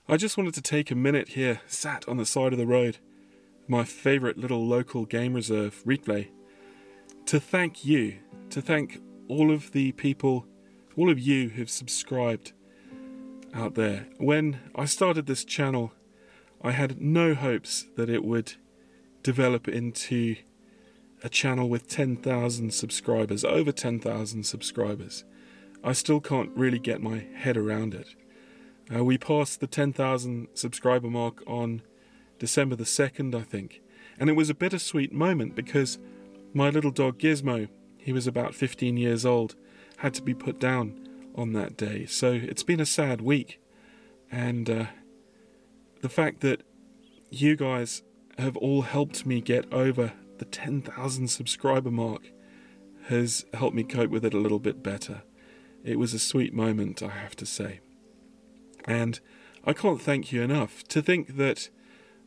I just wanted to take a minute here, sat on the side of the road, my favourite little local game reserve, 𝗟𝗡𝗡𝗏, to thank you, to thank all of the people, all of you who've subscribed out there. When I started this channel, I had no hopes that it would develop into a channel with 10,000 subscribers, over 10,000 subscribers. I still can't really get my head around it. We passed the 10,000 subscriber mark on December the 2nd, I think, and it was a bittersweet moment because my little dog Gizmo, he was about 15 years old, had to be put down on that day. So it's been a sad week, and the fact that you guys have all helped me get over the 10,000 subscriber mark has helped me cope with it a little bit better. It was a sweet moment, I have to say. And I can't thank you enough. To think that,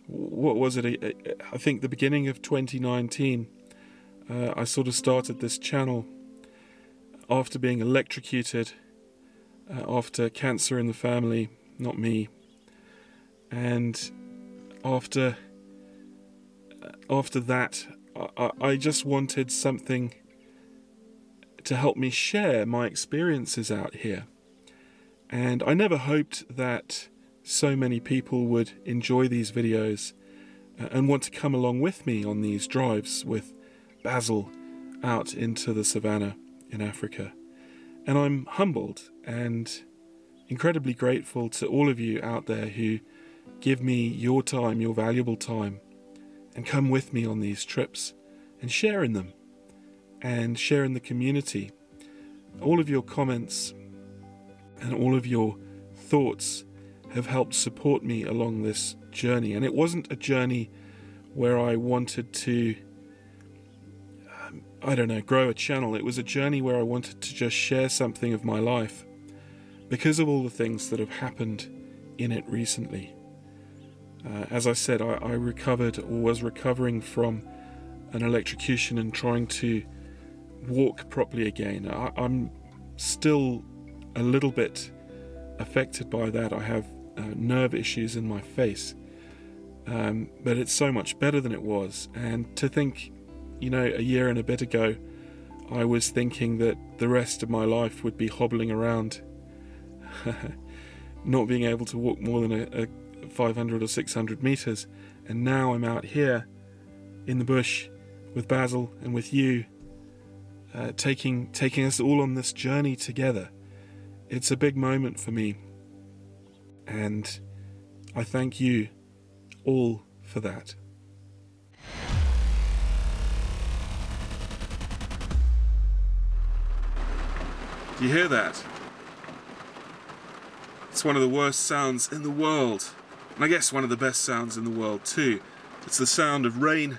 what was it, I think the beginning of 2019, I sort of started this channel after being electrocuted, after cancer in the family, not me, and after that, I just wanted something to help me share my experiences out here. And I never hoped that so many people would enjoy these videos and want to come along with me on these drives with Basil out into the savannah in Africa. And I'm humbled and incredibly grateful to all of you out there who give me your time, your valuable time, and come with me on these trips and share in them and share in the community. All of your comments and all of your thoughts have helped support me along this journey. And it wasn't a journey where I wanted to, I don't know, grow a channel. It was a journey where I wanted to just share something of my life because of all the things that have happened in it recently. As I said, I recovered, or was recovering from an electrocution and trying to walk properly again. I'm still a little bit affected by that. I have nerve issues in my face, but it's so much better than it was. And to think, you know, a year and a bit ago, I was thinking that the rest of my life would be hobbling around, not being able to walk more than a 500 or 600 meters, and now I'm out here in the bush with Basil and with you, taking us all on this journey together. It's a big moment for me, and I thank you all for that. Do you hear that? It's one of the worst sounds in the world, and I guess one of the best sounds in the world too. It's the sound of rain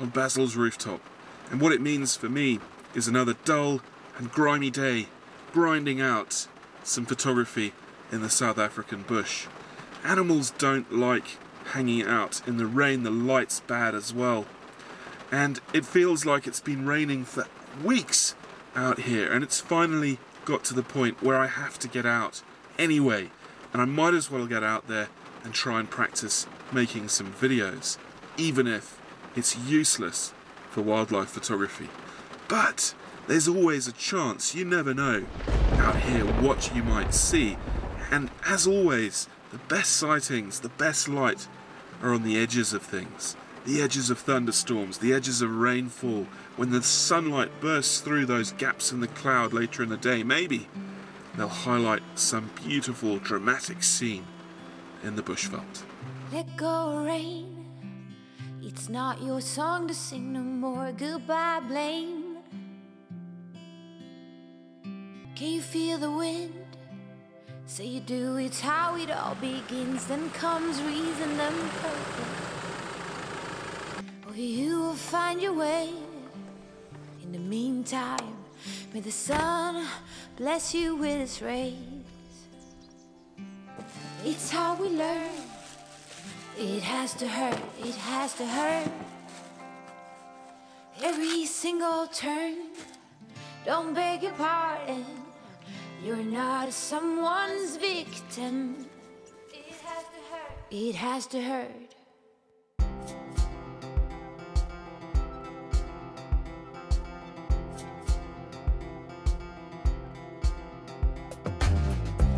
on Basil's rooftop, and what it means for me is another dull and grimy day, grinding out some photography in the South African bush. Animals don't like hanging out in the rain, the light's bad as well. And it feels like it's been raining for weeks out here, and it's finally got to the point where I have to get out anyway, and I might as well get out there and try and practice making some videos, even if it's useless for wildlife photography. But there's always a chance, you never know out here what you might see, and as always, the best sightings, the best light are on the edges of things, the edges of thunderstorms, the edges of rainfall, when the sunlight bursts through those gaps in the cloud later in the day. Maybe they'll highlight some beautiful dramatic scene in the bushveld. Let go rain, it's not your song to sing no more, goodbye blame. Can you feel the wind? Say you do, it's how it all begins. Then comes reason, then purpose. Oh, you will find your way. In the meantime, may the sun bless you with its rays. It's how we learn. It has to hurt, it has to hurt. Every single turn, don't beg your pardon. You're not someone's victim. It has to it has to hurt.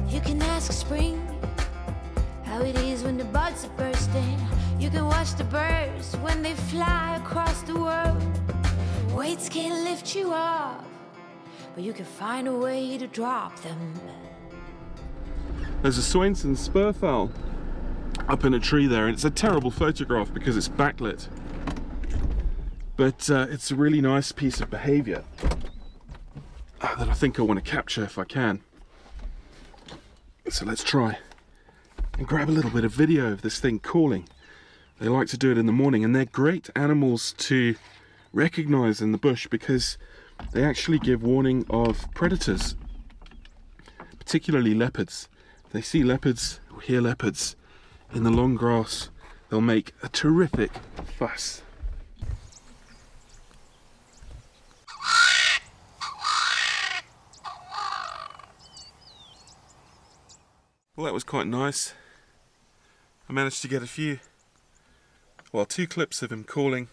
You can ask spring how it is when the buds are bursting. You can watch the birds when they fly across the world. Weights can't lift you up, but you can find a way to drop them. There's a Swainson's spurfowl up in a tree there, and it's a terrible photograph because it's backlit. But it's a really nice piece of behaviour that I think I want to capture if I can. So let's try and grab a little bit of video of this thing calling. They like to do it in the morning, and they're great animals to recognise in the bush because they actually give warning of predators, particularly leopards. If they see leopards or hear leopards in the long grass, they'll make a terrific fuss. Well, that was quite nice. I managed to get two clips of him calling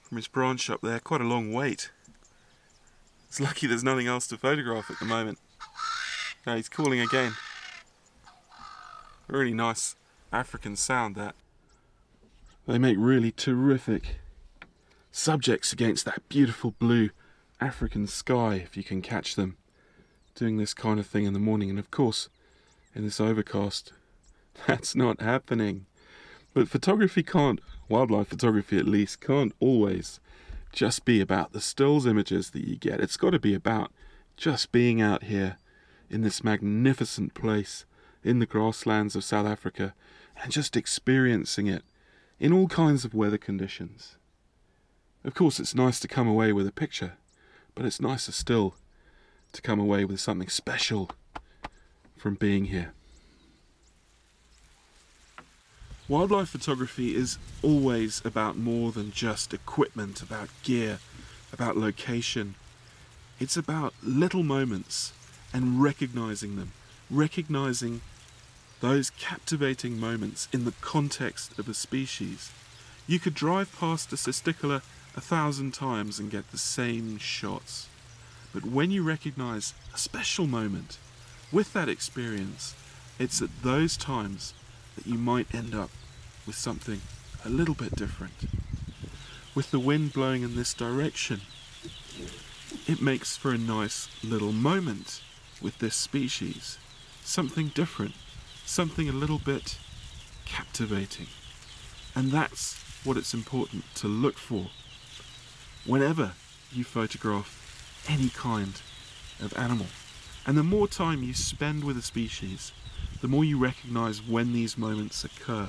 from his branch up there. Quite a long wait. It's lucky there's nothing else to photograph at the moment. Now he's calling again. A really nice African sound, that. They make really terrific subjects against that beautiful blue African sky, if you can catch them doing this kind of thing in the morning. And of course, in this overcast, that's not happening. But photography can't, wildlife photography at least, can't always just be about the stills images that you get. It's got to be about just being out here in this magnificent place in the grasslands of South Africa and just experiencing it in all kinds of weather conditions. Of course, it's nice to come away with a picture, but it's nicer still to come away with something special from being here. Wildlife photography is always about more than just equipment, about gear, about location. It's about little moments and recognizing them, recognizing those captivating moments in the context of a species. You could drive past a 𝗧𝗥𝗡𝗥𝗠 1,000 times and get the same shots. But when you recognize a special moment with that experience, it's at those times that you might end up with something a little bit different. With the wind blowing in this direction, it makes for a nice little moment with this species. Something different, something a little bit captivating. And that's what it's important to look for whenever you photograph any kind of animal. And the more time you spend with a species, the more you recognize when these moments occur.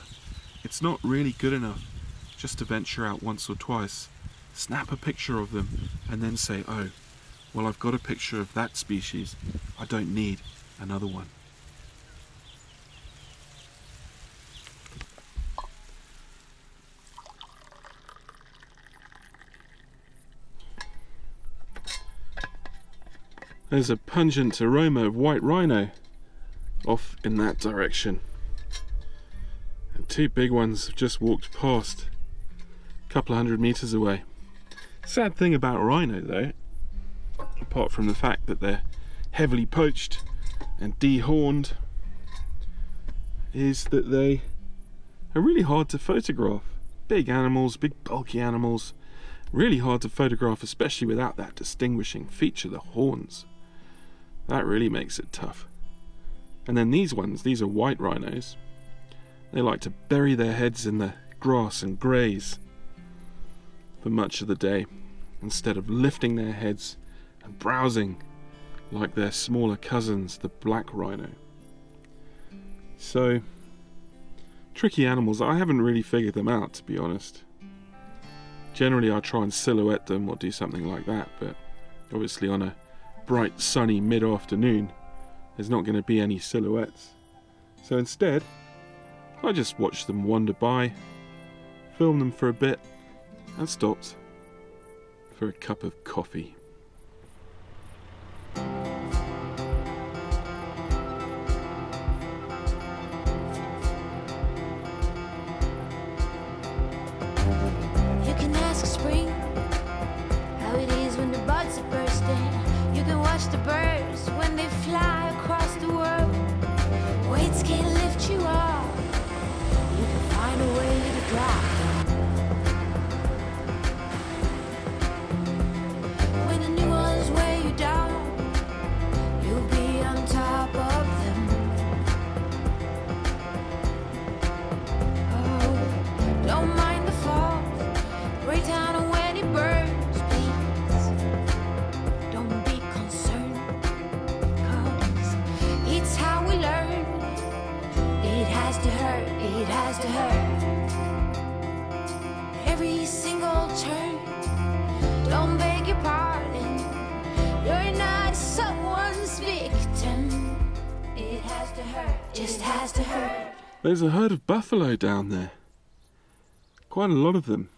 It's not really good enough just to venture out once or twice, snap a picture of them, and then say, oh, well, I've got a picture of that species, I don't need another one. There's a pungent aroma of white rhino off in that direction. And two big ones have just walked past a couple of 100 meters away. Sad thing about rhino though, apart from the fact that they're heavily poached and dehorned, is that they are really hard to photograph. Big animals, big bulky animals, really hard to photograph, especially without that distinguishing feature, the horns. That really makes it tough. And then these ones, these are white rhinos. They like to bury their heads in the grass and graze for much of the day, instead of lifting their heads and browsing like their smaller cousins, the black rhino. So, tricky animals. I haven't really figured them out, to be honest. Generally I try and silhouette them or do something like that, but obviously on a bright sunny mid-afternoon there's not going to be any silhouettes. So instead I just watched them wander by, filmed them for a bit and stopped for a cup of coffee. ask spring how it is when the buds are bursting. You can watch the birds when they fly across the world. Weights can't lift you up, you can find a way to drop. When the new ones weigh you down, you'll be on top of them. Oh, don't mind the fall, break down on when it burns, please. Don't be concerned, 'cause it's how we learn. It has to hurt, it has to hurt. Every single turn, don't beg your pardon, you're not someone's victim. It has to hurt, just has to hurt. There's a herd of buffalo down there. Quite a lot of them.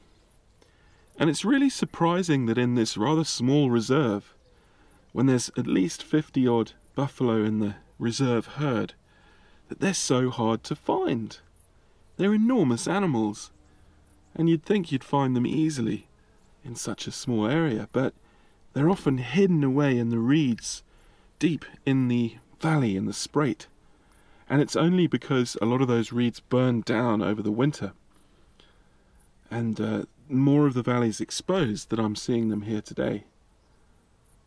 And it's really surprising that in this rather small reserve, when there's at least 50 odd buffalo in the reserve herd, that they're so hard to find. They're enormous animals, and you'd think you'd find them easily in such a small area, but they're often hidden away in the reeds, deep in the valley, in the Sprate. And it's only because a lot of those reeds burned down over the winter, and more of the valley's exposed, that I'm seeing them here today.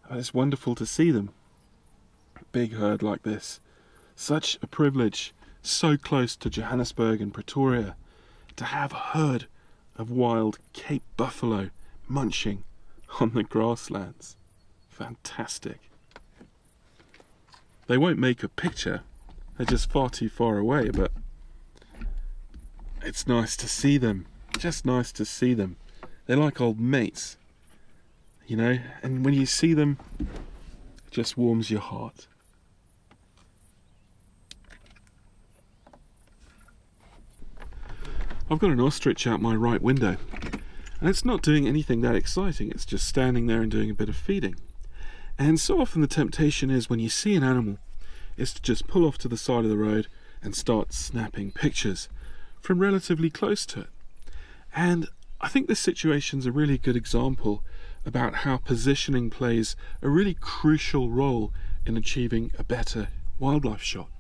And it's wonderful to see them. A big herd like this. Such a privilege, so close to Johannesburg and Pretoria, to have a herd of wild Cape buffalo munching on the grasslands. Fantastic. They won't make a picture, they're just far too far away, but it's nice to see them. Just nice to see them. They're like old mates, you know, and when you see them, it just warms your heart. I've got an ostrich out my right window, and it's not doing anything that exciting, it's just standing there and doing a bit of feeding. And so often the temptation is, when you see an animal, is to just pull off to the side of the road and start snapping pictures from relatively close to it. And I think this situation's a really good example about how positioning plays a really crucial role in achieving a better wildlife shot.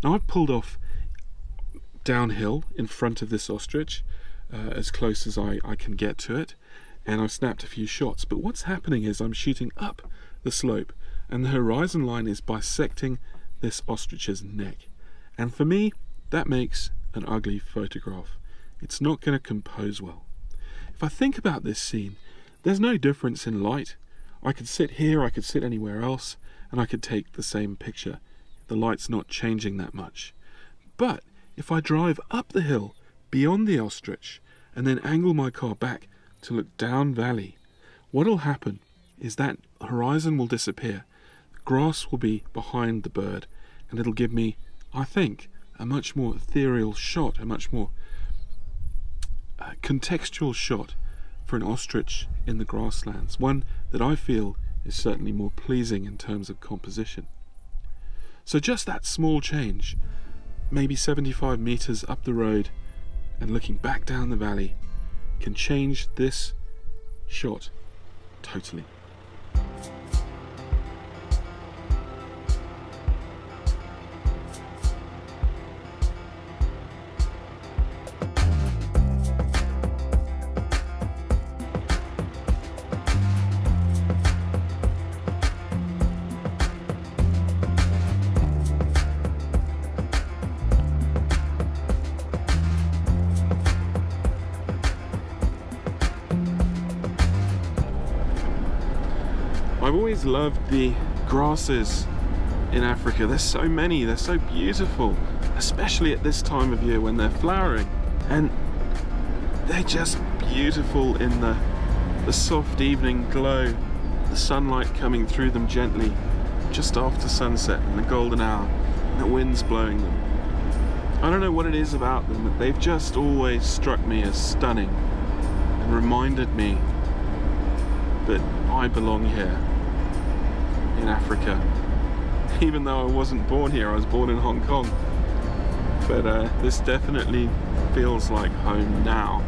Now, I've pulled off downhill in front of this ostrich, as close as I can get to it, and I've snapped a few shots, but what's happening is I'm shooting up the slope, and the horizon line is bisecting this ostrich's neck, and for me that makes an ugly photograph. It's not going to compose well. If I think about this scene, there's no difference in light. I could sit here, I could sit anywhere else, and I could take the same picture. The light's not changing that much. But if I drive up the hill beyond the ostrich and then angle my car back to look down valley, what'll happen is that horizon will disappear, the grass will be behind the bird, and it'll give me, I think, a much more ethereal shot, a much more contextual shot for an ostrich in the grasslands, one that I feel is certainly more pleasing in terms of composition. So just that small change, maybe 75 meters up the road and looking back down the valley, can change this shot totally. I've always loved the grasses in Africa. There's so many, they're so beautiful, especially at this time of year when they're flowering. And they're just beautiful in the soft evening glow, the sunlight coming through them gently just after sunset and the golden hour, and the wind's blowing them. I don't know what it is about them, but they've just always struck me as stunning and reminded me that I belong here in Africa. Even though I wasn't born here, I was born in Hong Kong. But this definitely feels like home now.